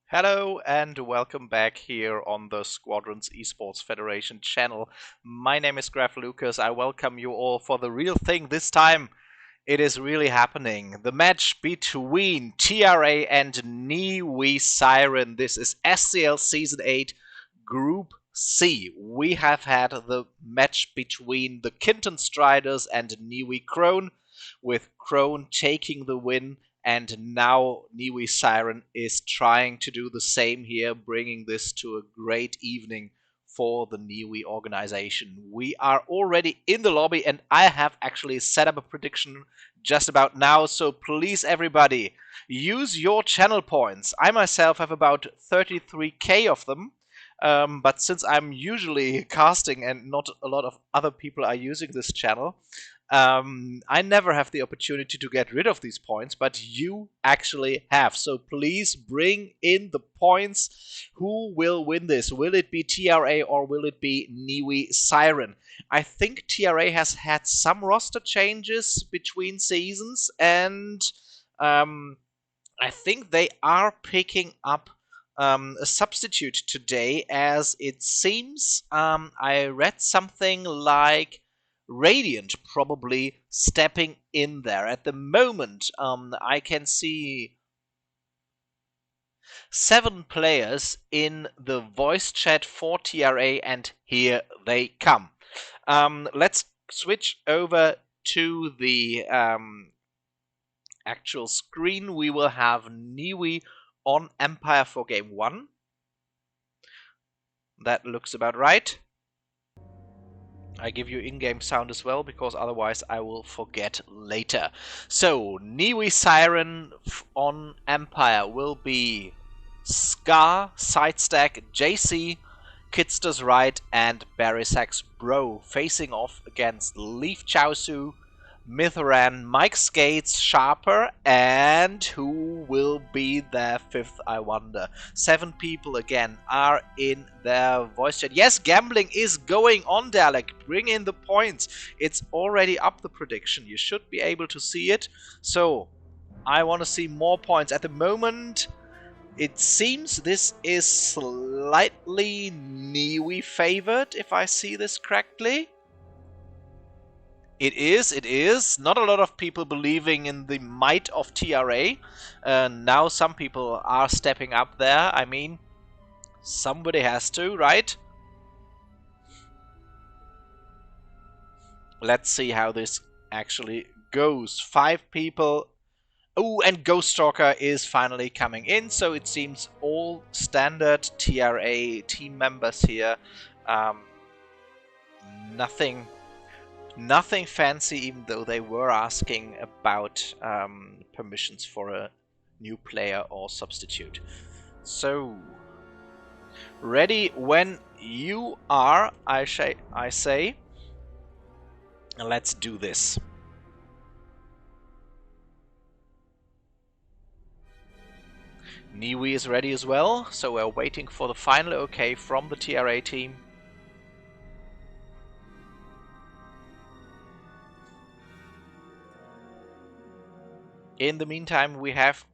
Hello and welcome back here on the Squadrons Esports Federation channel. My name is Graf Lucas. I welcome you all for the real thing. This time it is really happening. The match between TRA and NWS Siren. This is SCL Season 8 Group C. We have had the match between the Kinton Striders and NWS Crone, with Crone taking the win. And now NWS Siren is trying to do the same here, bringing this to a great evening for the NWS organization. We are already in the lobby, and I have actually set up a prediction just about now. So please, everybody, use your channel points. I myself have about 33k of them. But since I'm usually casting and not a lot of other people are using this channel, I never have the opportunity to get rid of these points, but you actually have. So please bring in the points. Who will win this? Will it be TRA or will it be NWS Siren? I think TRA has had some roster changes between seasons, and I think they are picking up a substitute today, as it seems. I read something like Radiant probably stepping in there. At the moment, I can see 7 players in the voice chat for TRA, and here they come. Let's switch over to the actual screen. We will have NWS on Empire for game 1. That looks about right. I give you in-game sound as well, because otherwise I will forget later. So, NWS Siren on Empire will be Scar, Sidestack, JC, Kidster's Right, and Barisak's Bro, facing off against Leaf Chaosu, Mytheran, Mike Skates, Sharper, and who will be their 5th, I wonder. 7 people again are in their voice chat. Yes, gambling is going on, Dalek. Bring in the points. It's already up, the prediction. You should be able to see it. So, I want to see more points. At the moment, it seems this is slightly NWS favored, if I see this correctly. It is. Not a lot of people believing in the might of TRA. Now some people are stepping up there. I mean, somebody has to, right? Let's see how this actually goes. 5 people. Oh, and Ghost Stalker is finally coming in. So it seems all standard TRA team members here. Nothing fancy, even though they were asking about permissions for a new player or substitute. So, ready when you are, I say. Let's do this. NWS is ready as well, so we're waiting for the final OK from the TRA team. In the meantime, we have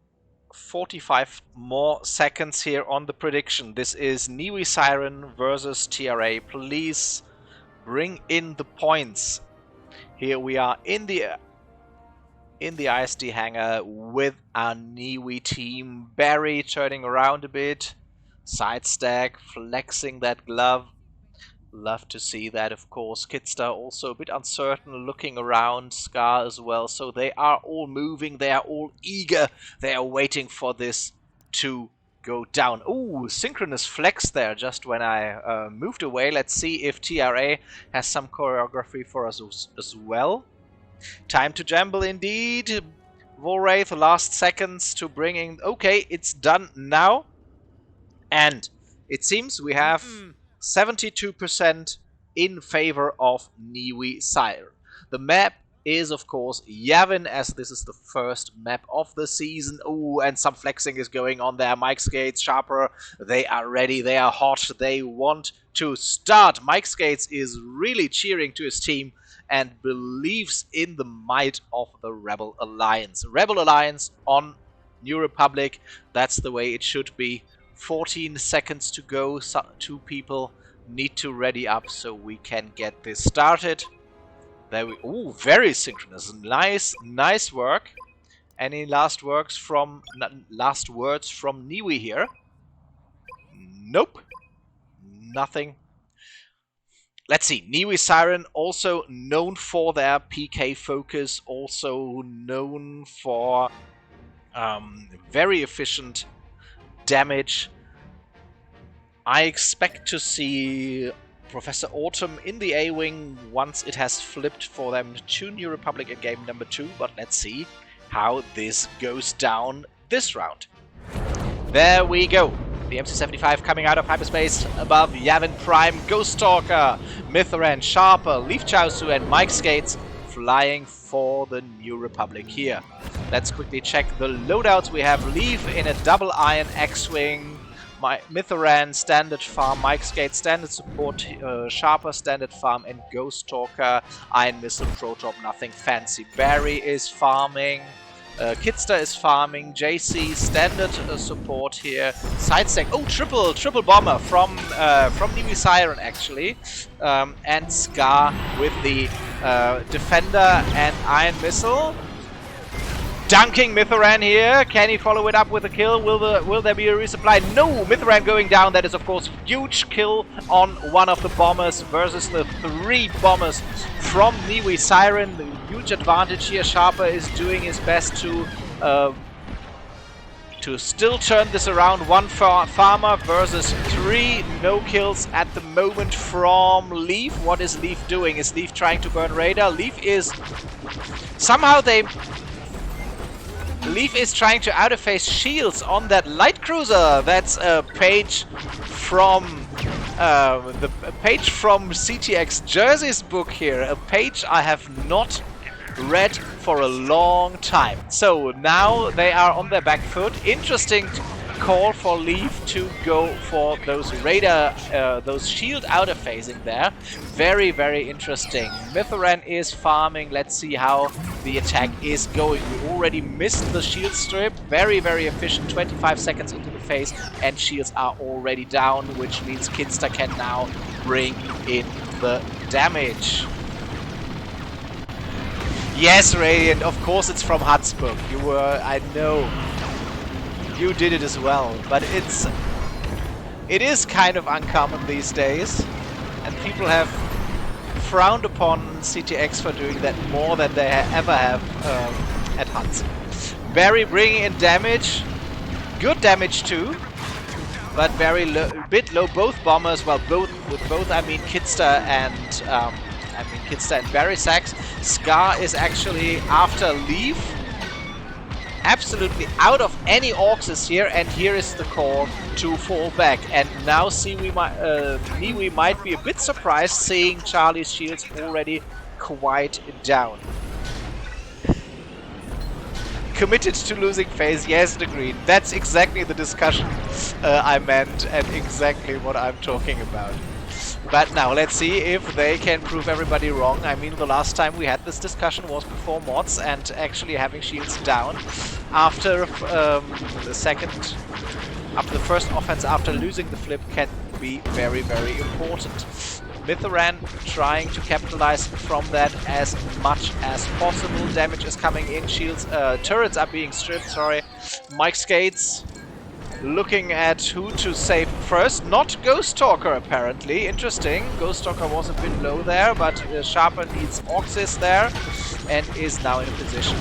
45 more seconds here on the prediction. This is NWS Siren versus TRA. Please bring in the points. Here we are in the ISD hangar with our NWS team. Barry turning around a bit. Side stack, flexing that glove. Love to see that, of course. Kidster also a bit uncertain, looking around. Scar as well. So they are all moving. They are all eager. They are waiting for this to go down. Ooh, synchronous flex there just when I moved away. Let's see if TRA has some choreography for us as well. Time to gamble indeed. Volwraith, last seconds to bring in. Okay, it's done now. And it seems we have 72% in favor of NWS Siren. The map is, of course, Yavin, as this is the first map of the season. Oh, and some flexing is going on there. Mike Skates, Sharper, they are ready, they are hot, they want to start. Mike Skates is really cheering to his team and believes in the might of the Rebel Alliance. Rebel Alliance on New Republic, that's the way it should be. 14 seconds to go, so 2 people need to ready up so we can get this started. There we, ooh, very synchronous, nice work. Any last words from Niwi here? Nope, nothing. Let's see, Niwi Siren, also known for their PK focus, also known for very efficient damage. I expect to see Professor Autumn in the A-Wing once it has flipped for them to New Republic in game number 2, but let's see how this goes down this round. There we go. The MC-75 coming out of hyperspace above Yavin Prime, Ghost Stalker, Mythoran, Sharper, Leaf Chaosu, and Mike Skates flying for the New Republic here. Let's quickly check the loadouts. We have Leaf in a double iron X-Wing, Mythoran standard farm, Mike Skates standard support, Sharper standard farm, and Ghost Stalker, Iron Missile, Protop, nothing fancy. Barry is farming. Kidster is farming, JC standard support here, sidestack, oh, triple bomber from Niwi Siren actually, and Scar with the defender and Iron Missile. Dunking Mythoran here, can he follow it up with a kill? Will there be a resupply? No, Mythoran going down, that is of course huge kill on one of the bombers versus the 3 bombers from Niwi Siren. The huge advantage here. Sharper is doing his best to still turn this around. 1 farmer versus 3 no kills at the moment from Leaf. What is Leaf doing? Is Leaf trying to burn radar? Leaf is somehow Leaf is trying to out-of-phase shields on that light cruiser. That's a page from the page from CTX Jersey's book here. A page I have not read for a long time. So now they are on their back foot. Interesting call for Leaf to go for those radar, those shield out-of-phasing there. Very, very interesting. Mythoran is farming. Let's see how the attack is going. We already missed the shield strip. Very, very efficient. 25 seconds into the phase and shields are already down, which means Kidster can now bring in the damage. Yes, Radiant, of course it's from Hut's book. You were, I know. You did it as well, but it is kind of uncommon these days, and people have frowned upon CTX for doing that more than they ever have at Hunt's. Barry bringing in damage, good damage too, but very bit low. Both bombers, well, with both I mean Kidster and Barry Sachs. Scar is actually after Leaf. Absolutely out of any Orcs here, and here is the call to fall back. And now Niwi might be a bit surprised seeing Charlie's shields already quite down. Committed to losing phase, yes, agreed. That's exactly the discussion I meant and exactly what I'm talking about. But now let's see if they can prove everybody wrong. I mean, the last time we had this discussion was before mods and actually having shields down after the first offense after losing the flip can be very, very important. Mythoran trying to capitalize from that as much as possible. Damage is coming in, shields, turrets are being stripped, sorry. Mike Skates looking at who to save first. Not Ghost Stalker, apparently. Interesting. Ghost Stalker was a bit low there, but Sharper needs Oxys there and is now in a position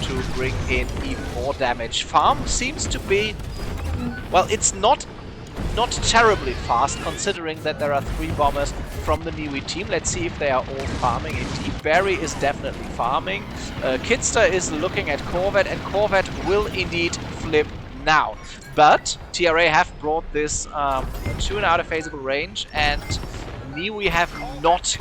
to bring in even more damage. Farm seems to be... well, it's not terribly fast, considering that there are 3 bombers from the Niwi team. Let's see if they are all farming. Indeed, Barry is definitely farming. Kidster is looking at Corvette, and Corvette will indeed flip now. But TRA have brought this to an out-of-phaseable range, and Niwi have not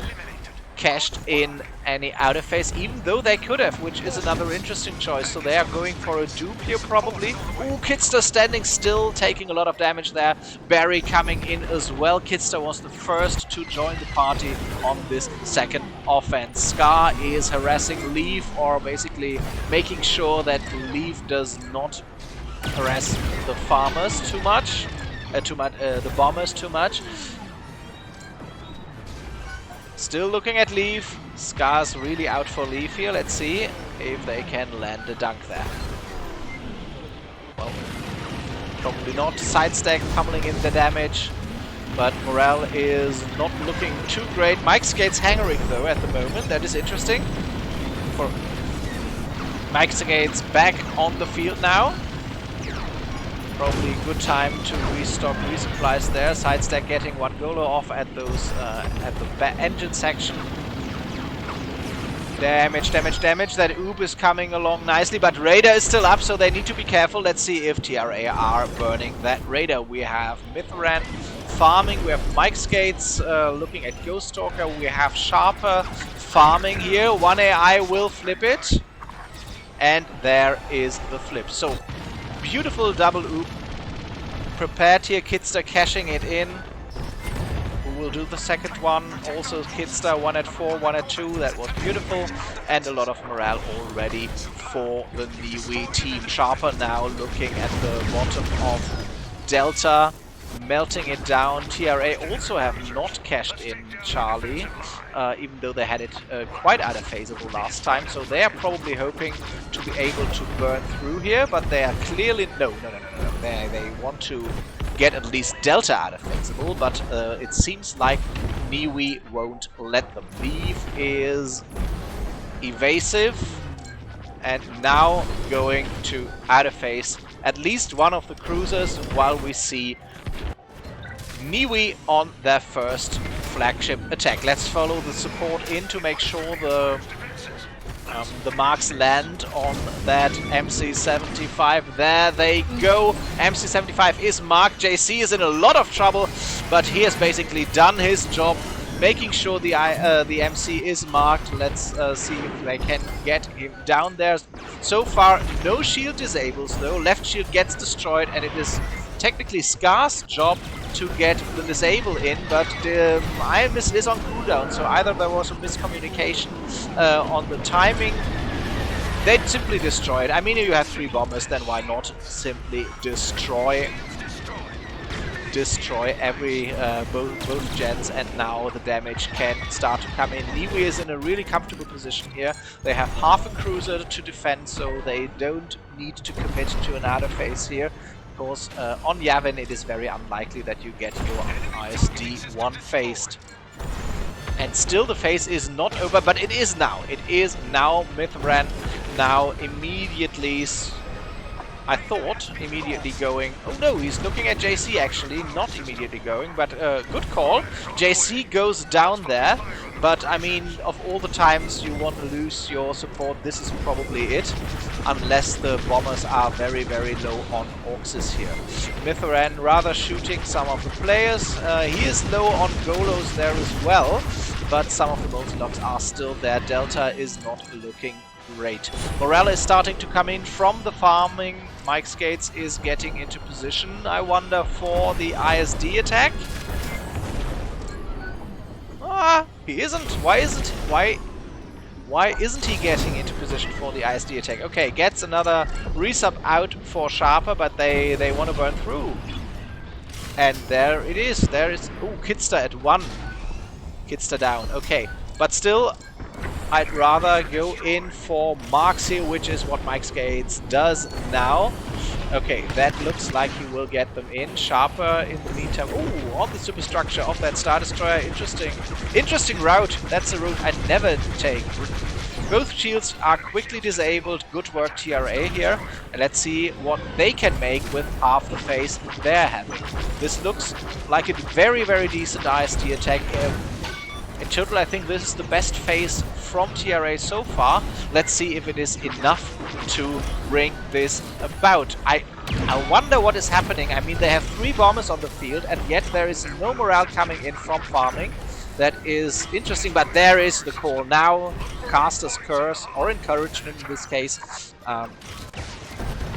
cashed in any outer phase, even though they could have, which is another interesting choice. So they are going for a dupe here, probably. Ooh, Kidster standing still, taking a lot of damage there. Barry coming in as well. Kidster was the first to join the party on this second offense. Scar is harassing Leaf, or basically making sure that Leaf does not harass the farmers too much, the bombers too much. Still looking at Leaf. Scar's really out for Leaf here. Let's see if they can land a dunk there. Well, probably not. Sidestack pummeling in the damage, but morale is not looking too great. Mike Skates hangering though at the moment. That is interesting. For Mike Skates back on the field now. Probably a good time to restock resupplies there. Sidestack getting one Golo off at those at the engine section. Damage, damage, damage. That Oob is coming along nicely, but Raider is still up, so they need to be careful. Let's see if TRA are burning that Raider. We have Mithran farming. We have Mike Skates looking at Ghost Stalker. We have Sharper farming here. One AI will flip it, and there is the flip. So beautiful double Oop. Prepared here, Kidster cashing it in. Who will do the second one? Also Kidster, 1 at 4, 1 at 2. That was beautiful. And a lot of morale already for the Niwi team. Sharper now looking at the bottom of Delta, melting it down. TRA also have not cashed in Charlie, even though they had it quite out of phaseable last time. So they are probably hoping to be able to burn through here, but they are clearly... No. They want to get at least Delta out of phaseable, but it seems like Niwi won't let them. Leaf is evasive, and now going to out of phase at least one of the cruisers, while we see Niwi on their first flagship attack. Let's follow the support in to make sure the marks land on that MC75. There they go. MC75 is marked. JC is in a lot of trouble, but he has basically done his job, making sure the MC is marked. Let's see if they can get him down there. So far, no shield disables though. Left shield gets destroyed, and it is technically Scar's job to get the disable in, but the Iron Missile is on cooldown, so either there was a miscommunication on the timing. They'd simply destroy it. I mean, if you have 3 bombers, then why not simply destroy every both gens, and now the damage can start to come in. Niwi is in a really comfortable position here. They have half a cruiser to defend, so they don't need to commit to an outer phase here. Because on Yavin it is very unlikely that you get your ISD one-phased. And still the phase is not over, but it is now. It is now. Mithran now immediately, I thought, immediately going... Oh no, he's looking at JC actually, not immediately going, but good call. JC goes down there, but I mean, of all the times you want to lose your support, this is probably it. Unless the bombers are very, very low on Orxis here. Mithran rather shooting some of the players. He is low on Golos there as well, but some of the multi-locks are still there. Delta is not looking great. Morale is starting to come in from the farming. Mike Skates is getting into position, I wonder, for the ISD attack. Ah, he isn't. Why isn't he getting into position for the ISD attack? Okay, gets another resub out for Sharper, but they want to burn through. And there it is. There is... Oh, Kidster at 1. Kidster down. Okay, but still, I'd rather go in for marks here, which is what Mike Skates does now. Okay, that looks like he will get them in. Sharper in the meantime. Ooh, on the superstructure of that Star Destroyer. Interesting route. That's a route I'd never take. Both shields are quickly disabled. Good work, TRA here. And let's see what they can make with half the phase they're having. This looks like a very, very decent ISD attack. In total, I think this is the best phase from TRA so far. Let's see if it is enough to bring this about. I wonder what is happening. I mean, they have 3 bombers on the field, and yet there is no morale coming in from farming. that is interesting, but there is the call now. Caster's Curse, or Encouragement in this case.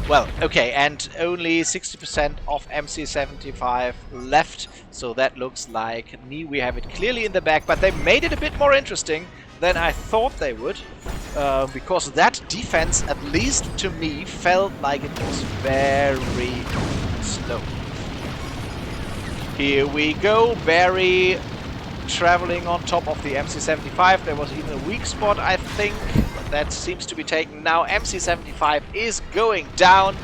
Well, okay, and only 60% of MC75 left, so that looks like we have it clearly in the back, but they made it a bit more interesting than I thought they would, because that defense, at least to me, felt like it was very slow. Here we go, Barry traveling on top of the MC75. There was even a weak spot, I think. That seems to be taken now. MC75 is going down,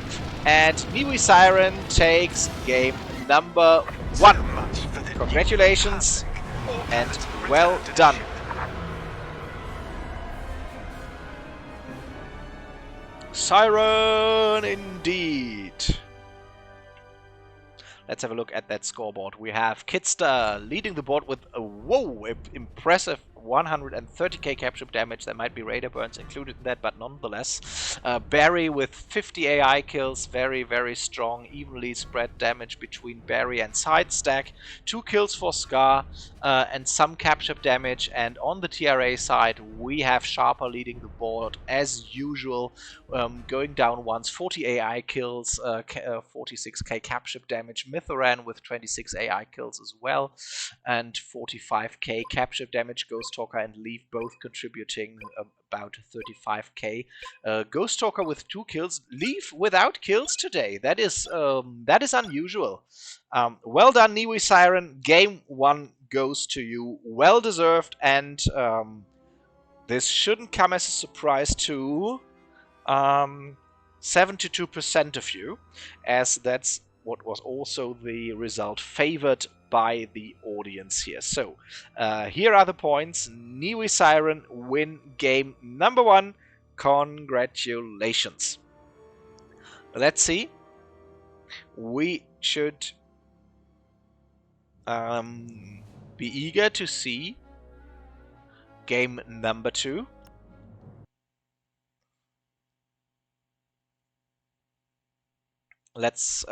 and Niwi Siren takes game number 1. Congratulations, and well done. Siren indeed. Let's have a look at that scoreboard. We have Kidster leading the board with a impressive 130k capture damage. There might be radar burns included in that, but nonetheless. Barry with 50 AI kills, very, very strong, evenly spread damage between Barry and Sidestack. 2 kills for Scar and some capture damage. And on the TRA side, we have Sharper leading the board as usual, going down once, 40 AI kills, 46k capture damage. Mithoran with 26 AI kills as well, and 45k capture damage. Ghost Talker and Leaf both contributing about 35k. Ghost Talker with 2 kills, Leaf without kills today. That is unusual. Well done, Niwi Siren. Game 1 goes to you. Well deserved, and this shouldn't come as a surprise to 72% of you, as that's what was also the result favored by the audience here. So, here are the points. Niwi Siren win game number 1. Congratulations. Let's see. We should be eager to see game number 2. Let's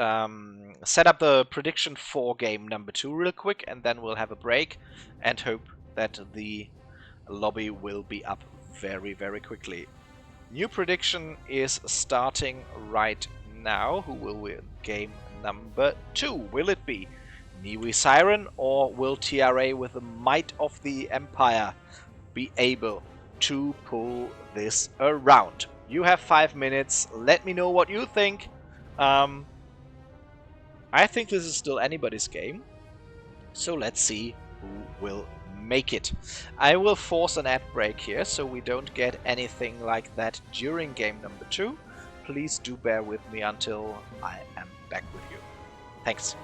set up the prediction for game number 2 real quick, and then we'll have a break and hope that the lobby will be up very, very quickly. New prediction is starting right now. Who will win game number 2? Will it be Niwi Siren, or will TRA with the might of the Empire be able to pull this around? You have 5 minutes. Let me know what you think. I think this is still anybody's game, so let's see who will make it. I will force an ad break here so we don't get anything like that during game number 2. Please do bear with me until I am back with you. Thanks.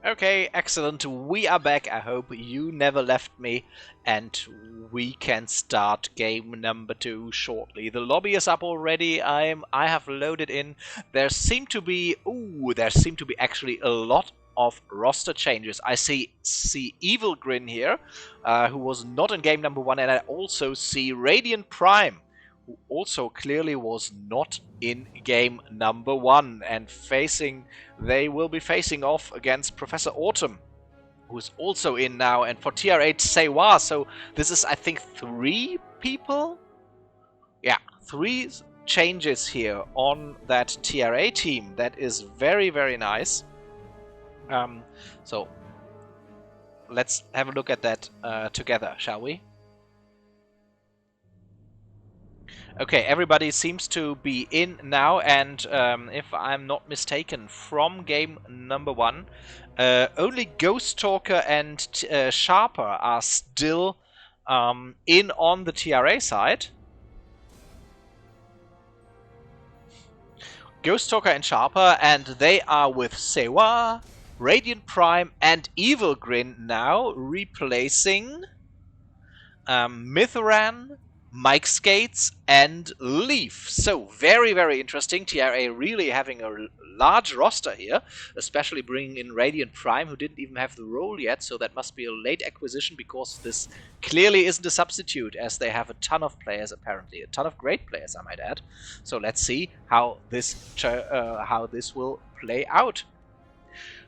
Okay, excellent. We are back. I hope you never left me, and we can start game number 2 shortly. The lobby is up already. I have loaded in. There seem to be actually a lot of roster changes. I see Evil Grin here, who was not in game number 1, and I also see Radiant Prime, who also clearly was not in game number 1, and they will be facing off against Professor Autumn, who is also in now, and for TR8 Sewa. So this is, I think, 3 people? Yeah, 3 changes here on that TRA team. That is very, very nice. So let's have a look at that together, shall we? Okay, everybody seems to be in now, and if I'm not mistaken, from game number 1, only Ghost Talker and Sharper are still in on the TRA side. Ghost Talker and Sharper, and they are with Sewa, Radiant Prime, and Evil Grin now, replacing Mythoran, Mike Skates, and Leaf. So very, very interesting. TRA really having a large roster here, especially bringing in Radiant Prime, who didn't even have the role yet, so that must be a late acquisition, because this clearly isn't a substitute, as they have a ton of players, apparently. A ton of great players, I might add. So let's see how this will play out.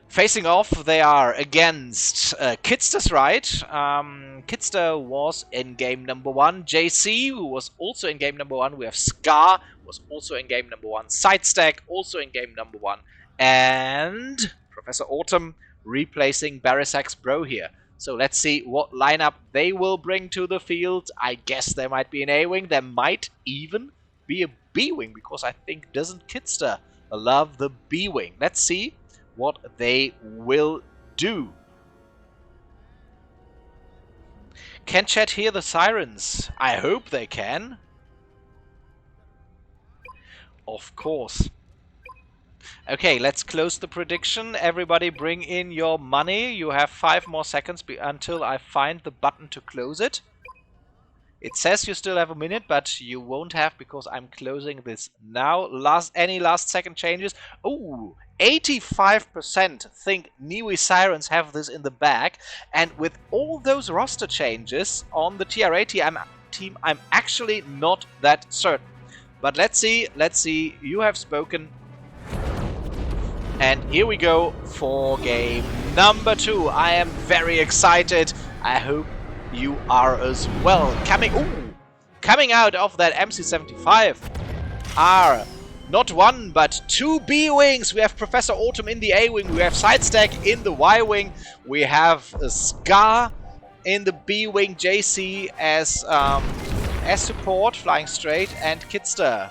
Facing off, they are against Kidster's right. Kidster was in game number 1. JC, who was also in game number 1. We have Scar, who was also in game number 1. Sidestack, also in game number 1. And Professor Autumn replacing Barisak's bro here. So let's see what lineup they will bring to the field. I guess there might be an A-Wing. There might even be a B-Wing, because I think doesn't Kidster love the B-Wing. Let's see what they will do. Can chat hear the sirens? I hope they can. Of course. Okay, let's close the prediction. Everybody bring in your money. You have 5 more seconds until I find the button to close it. It says you still have a minute, but you won't have, because I'm closing this now. Any last second changes? Oh, 85% think Niwi Sirens have this in the bag. And with all those roster changes on the TRA team, I'm actually not that certain. But let's see. Let's see. You have spoken. And here we go for game number 2. I am very excited. I hope you are as well. Coming out of that MC75 are not 1 but 2 B-Wings. We have Professor Autumn in the A-Wing. We have Sidestack in the Y-Wing. We have Scar in the B-Wing. JC as support, flying straight, and Kidster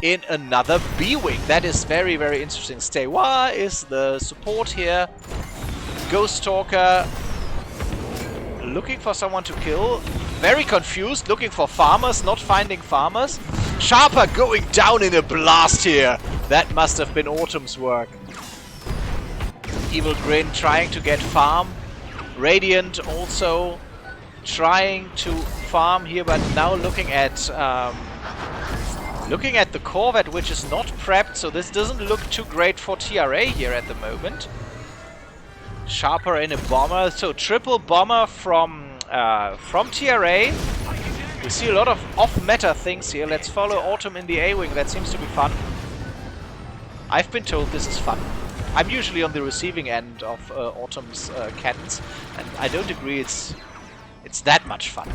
in another B-Wing. That is very, very interesting. Stewa is the support here. Ghost Talker looking for someone to kill. Very confused, looking for farmers, not finding farmers. Sharper going down in a blast here. That must have been Autumn's work. Evil Grin trying to get farm. Radiant also trying to farm here, but now looking at the Corvette, which is not prepped, so this doesn't look too great for TRA here at the moment. Sharper in a bomber, so triple bomber from TRA. We see a lot of off-meta things here. Let's follow Autumn in the A-Wing. That seems to be fun. I've been told this is fun. I'm usually on the receiving end of Autumn's cannons, and I don't agree it's that much fun.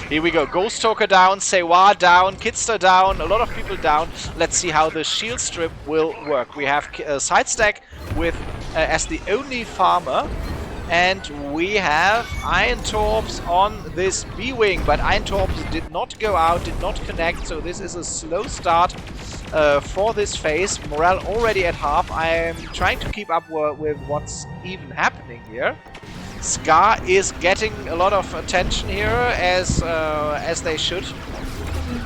Here we go. Ghost Talker down, Sewa down, Kidster down, a lot of people down. Let's see how the shield strip will work. We have Sidestack with as the only farmer, and we have Iron Torps on this B-Wing, but Iron Torps did not go out, did not connect, so this is a slow start for this phase. Morale already at half. I am trying to keep up with what's even happening here. Scar is getting a lot of attention here, as they should.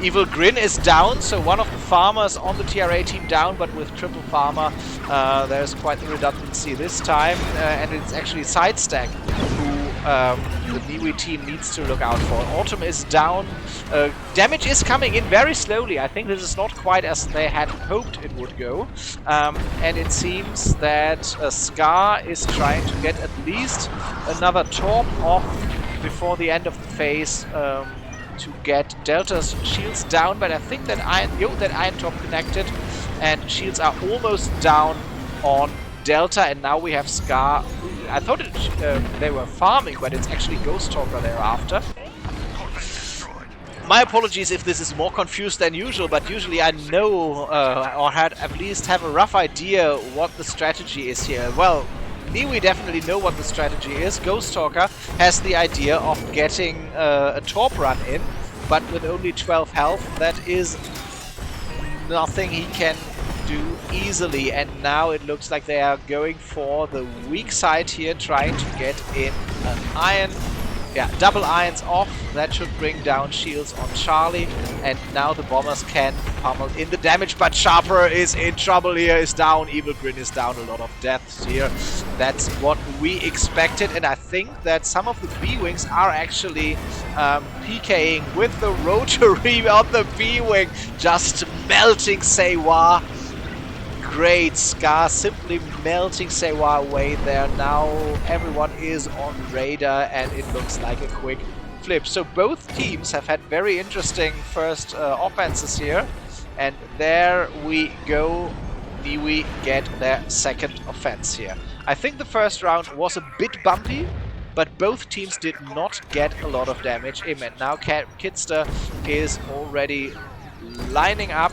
Evil Grin is down, so one of the farmers on the TRA team down, but with triple farmer, there's quite the redundancy this time, and it's actually Sidestack who the Niwi team needs to look out for. Autumn is down. Damage is coming in very slowly. I think this is not quite as they had hoped it would go, and it seems that Scar is trying to get at least another torp off before the end of the phase. to get Delta's shields down, but I think that Iron Top connected, and shields are almost down on Delta, and now we have Scar. I thought they were farming, but it's actually Ghost Talker thereafter. My apologies if this is more confused than usual, but usually I know, or at least have a rough idea what the strategy is here. Well, we definitely know what the strategy is. Ghost Talker has the idea of getting a Torp run in, but with only 12 health, that is nothing he can do easily. And now it looks like they are going for the weak side here, trying to get in an iron. Yeah, double irons off. That should bring down shields on Charlie. And now the bombers can pummel in the damage. But Sharper is in trouble here, is down. Evil Grin is down. A lot of deaths here. That's what we expected. And I think that some of the B-Wings are actually PKing with the rotary on the B-Wing. Just melting Seiwa. Great. Scar simply melting Seiwa away there. Now everyone is on radar, and it looks like a quick flip. So both teams have had very interesting first offenses here, and there we go. We get their second offense here. I think the first round was a bit bumpy, but both teams did not get a lot of damage in. And now Kidster is already lining up.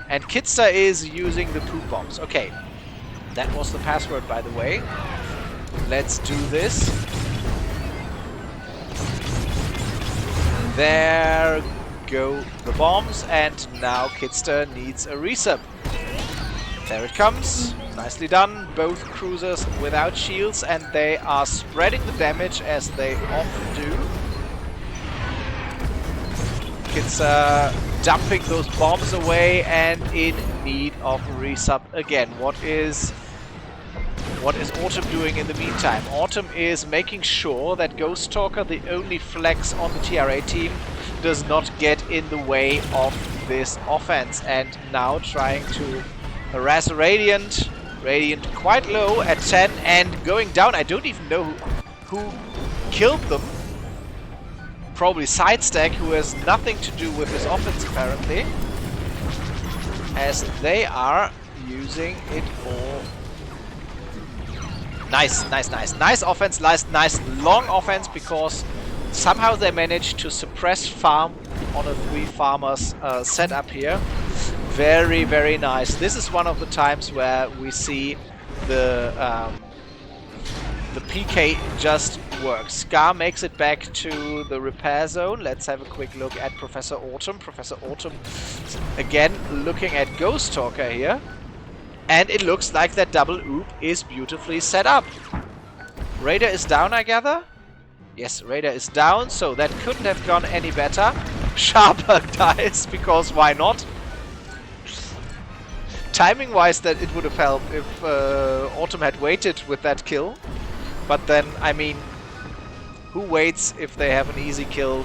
And Kidster is using the poop bombs. Okay, that was the password, by the way. Let's do this. There go the bombs, and now Kidster needs a resup. There it comes. Nicely done. Both cruisers without shields, and they are spreading the damage as they often do. Kidster dumping those bombs away and in need of resup again. What is Autumn doing in the meantime? Autumn is making sure that Ghost Talker, the only flex on the TRA team, does not get in the way of this offense, and now trying to harass Radiant. Radiant quite low at 10 and going down. I don't even know who killed them. Probably Sidestack, who has nothing to do with his offense apparently, as they are using it all. Nice offense, nice long offense, because somehow they managed to suppress farm on a 3 farmers setup here. Very, very nice. This is one of the times where we see the PK just works. Scar makes it back to the repair zone. Let's have a quick look at Professor Autumn. Professor Autumn, again, looking at Ghost Talker here. And it looks like that double oop is beautifully set up. Raider is down, I gather? Yes, Raider is down, so that couldn't have gone any better. Sharper dies, because why not? Timing-wise, that it would have helped if Autumn had waited with that kill. But then, I mean, who waits if they have an easy kill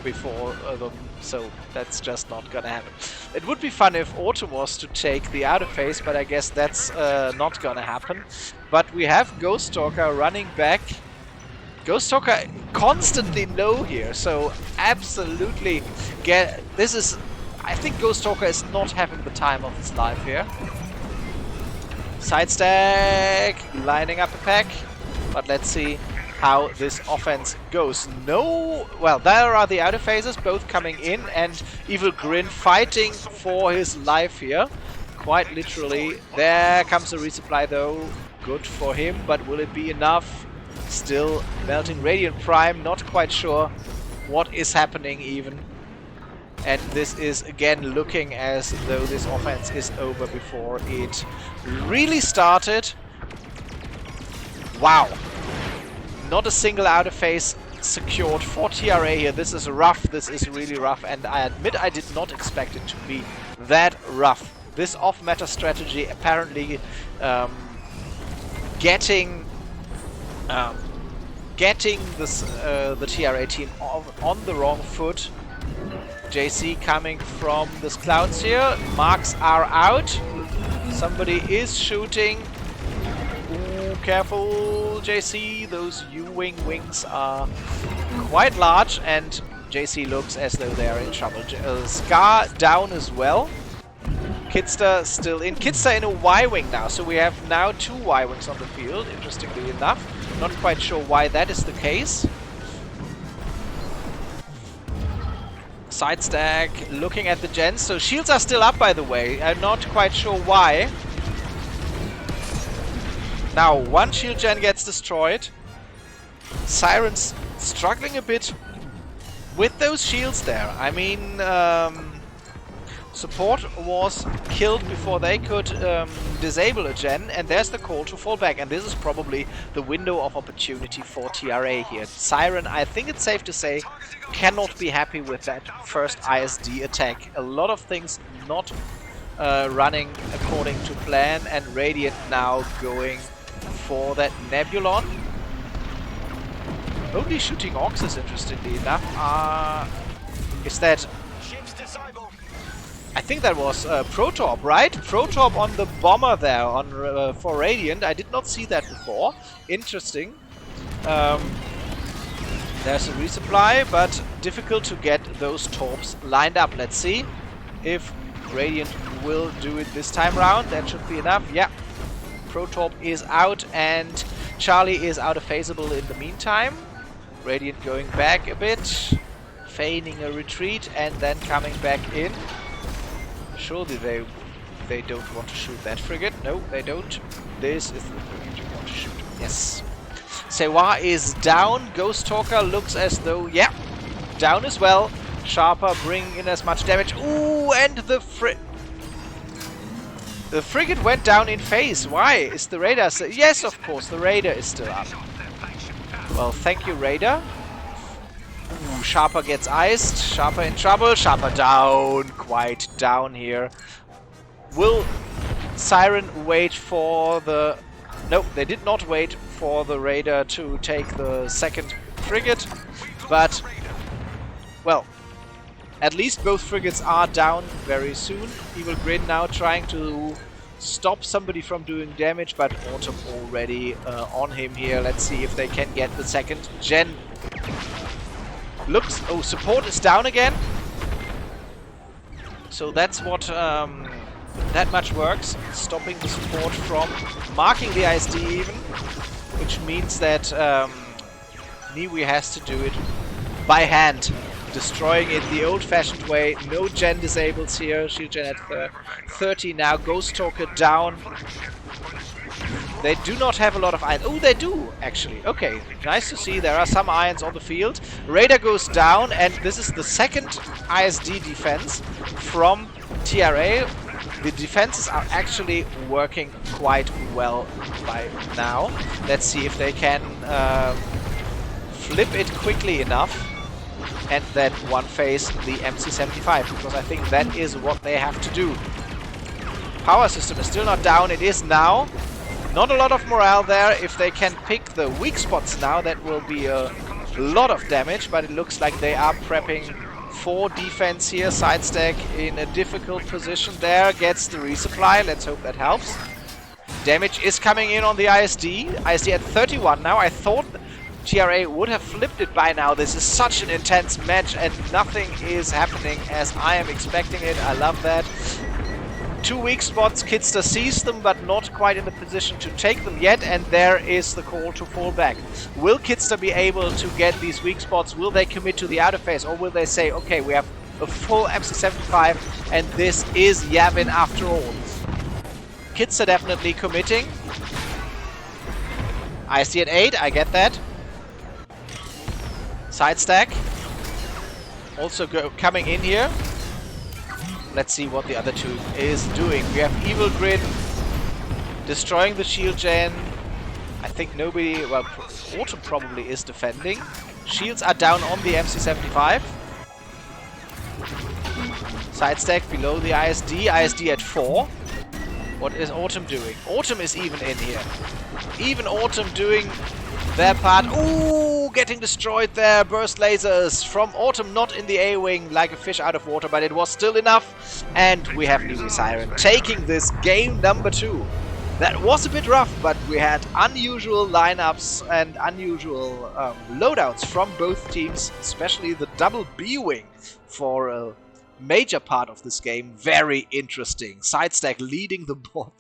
before them? So that's just not gonna happen. It would be fun if Autumn was to take the outer phase, but I guess that's not gonna happen. But we have Ghost Talker running back. Ghost Talker constantly low here, so absolutely this is. I think Ghost Talker is not having the time of his life here. Sidestack lining up a pack, but let's see how this offense goes. No, well, there are the outer phases both coming in, and Evil Grin fighting for his life here, quite literally. There comes a resupply though, good for him, but will it be enough? Still melting Radiant Prime, not quite sure what is happening even. And this is again looking as though this offense is over before it really started. Wow. Not a single outer phase secured for TRA here. This is rough. This is really rough. And I admit I did not expect it to be that rough. This off-meta strategy apparently getting the TRA team on the wrong foot. JC coming from this clouds here. Marks are out. Somebody is shooting. Ooh, careful, JC. Those U-wing wings are quite large, and JC looks as though they are in trouble. Scar down as well. Kidster still in. Kidster in a Y-wing now, so we have now 2 Y-wings on the field, interestingly enough. Not quite sure why that is the case. Side stack, looking at the gens. So shields are still up, by the way. I'm not quite sure why. Now, 1 shield gen gets destroyed. Siren's struggling a bit with those shields there. I mean, support was killed before they could disable a gen, and there's the call to fall back, and this is probably the window of opportunity for TRA here. Siren, I think it's safe to say, cannot be happy with that first ISD attack. A lot of things not running according to plan, and Radiant now going for that Nebulon. Only shooting Orcs, interestingly enough. Is that... I think that was Protorp, right? Protorp on the bomber there on for Radiant. I did not see that before. Interesting. There's a resupply, but difficult to get those torps lined up. Let's see if Radiant will do it this time round. That should be enough. Yeah. Protorp is out, and Charlie is out of phaseable in the meantime. Radiant going back a bit, feigning a retreat, and then coming back in. Surely they don't want to shoot that frigate. No, they don't. This is the frigate you want to shoot. Yes. Sewa is down. Ghost Talker looks as though, yeah, down as well. Sharper bringing in as much damage. Ooh, and the frigate went down in phase. Why? Is the radar still... Yes, of course, the radar is still up. Well, thank you, radar. Ooh, Sharper gets iced. Sharper in trouble. Sharper down. Quite down here. Will Siren wait for the... No, they did not wait for the radar to take the second frigate. But, well, at least both frigates are down very soon. Evil Grin now trying to stop somebody from doing damage, but Autumn already on him here. Let's see if they can get the second gen. Looks... Oh, support is down again. So that's what... that much works. Stopping the support from marking the ISD even. Which means that Niwi has to do it by hand. Destroying it the old-fashioned way. No gen disables here. Shield gen at 30 now. Ghost Talker down. They do not have a lot of irons. Oh, they do, actually. Okay, nice to see. There are some irons on the field. Radar goes down, and this is the second ISD defense from TRA. The defenses are actually working quite well by now. Let's see if they can flip it quickly enough and then one phase the MC-75, because I think that is what they have to do. Power system is still not down. It is now. Not a lot of morale there. If they can pick the weak spots now, that will be a lot of damage, but it looks like they are prepping for defense here. Side stack in a difficult position there. Gets the resupply. Let's hope that helps. Damage is coming in on the ISD. ISD at 31 now. I thought TRA would have flipped it by now. This is such an intense match and nothing is happening as I am expecting it. I love that. 2 weak spots. Kidster sees them, but not quite in the position to take them yet, and there is the call to fall back. Will Kidster be able to get these weak spots? Will they commit to the outer phase, or will they say, okay, we have a full MC-75 and this is Yavin after all? Kidster definitely committing. ISD at 8, I get that. Side stack. Also coming in here. Let's see what the other two is doing. We have Evil Grid destroying the shield gen. I think nobody... Well, Autumn probably is defending. Shields are down on the MC-75. Side stack below the ISD. ISD at 4. What is Autumn doing? Autumn is even in here. Even Autumn doing their part. Ooh, getting destroyed there. Burst lasers from Autumn, not in the A-wing like a fish out of water, but it was still enough. And we have Niwi Siren taking this game number 2. That was a bit rough, but we had unusual lineups and unusual loadouts from both teams, especially the double B-Wing for a major part of this game. Very interesting. Sidestack leading the board.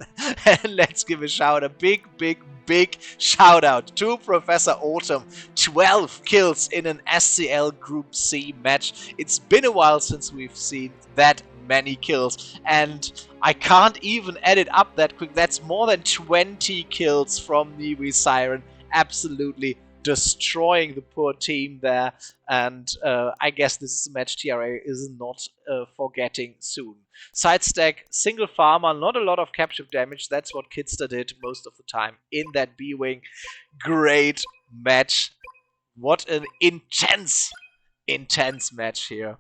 And let's give a big shout out to Professor Autumn. 12 kills in an SCL Group C match. It's been a while since we've seen that many kills, and I can't even add it up that quick. That's more than 20 kills from Niwi Siren. Absolutely destroying the poor team there, and I guess this is a match TRA is not forgetting soon. Sidestack, single farmer, not a lot of captive damage. That's what Kidster did most of the time in that B-Wing. Great match. What an intense match here.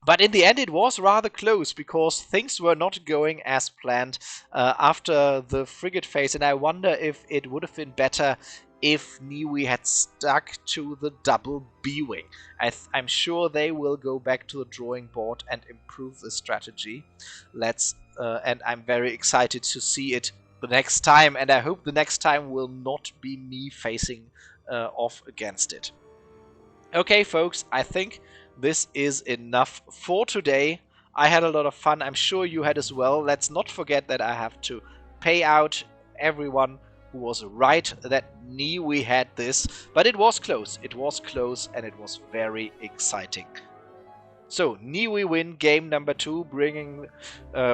But in the end, it was rather close because things were not going as planned after the frigate phase, and I wonder if it would have been better if Niwi had stuck to the double B-Wing. I'm sure they will go back to the drawing board and improve the strategy. And I'm very excited to see it the next time, and I hope the next time will not be me facing off against it. Okay, folks, I think this is enough for today. I had a lot of fun. I'm sure you had as well. Let's not forget that I have to pay out everyone who was right that we had this. But it was close. It was close and it was very exciting. So, Niwi win game number 2,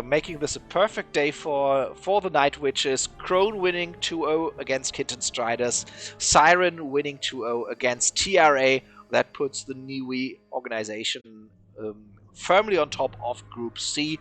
making this a perfect day for the Night Witches. Crone winning 2-0 against Kitten Striders. Siren winning 2-0 against TRA. That puts the Niwi organization firmly on top of Group C.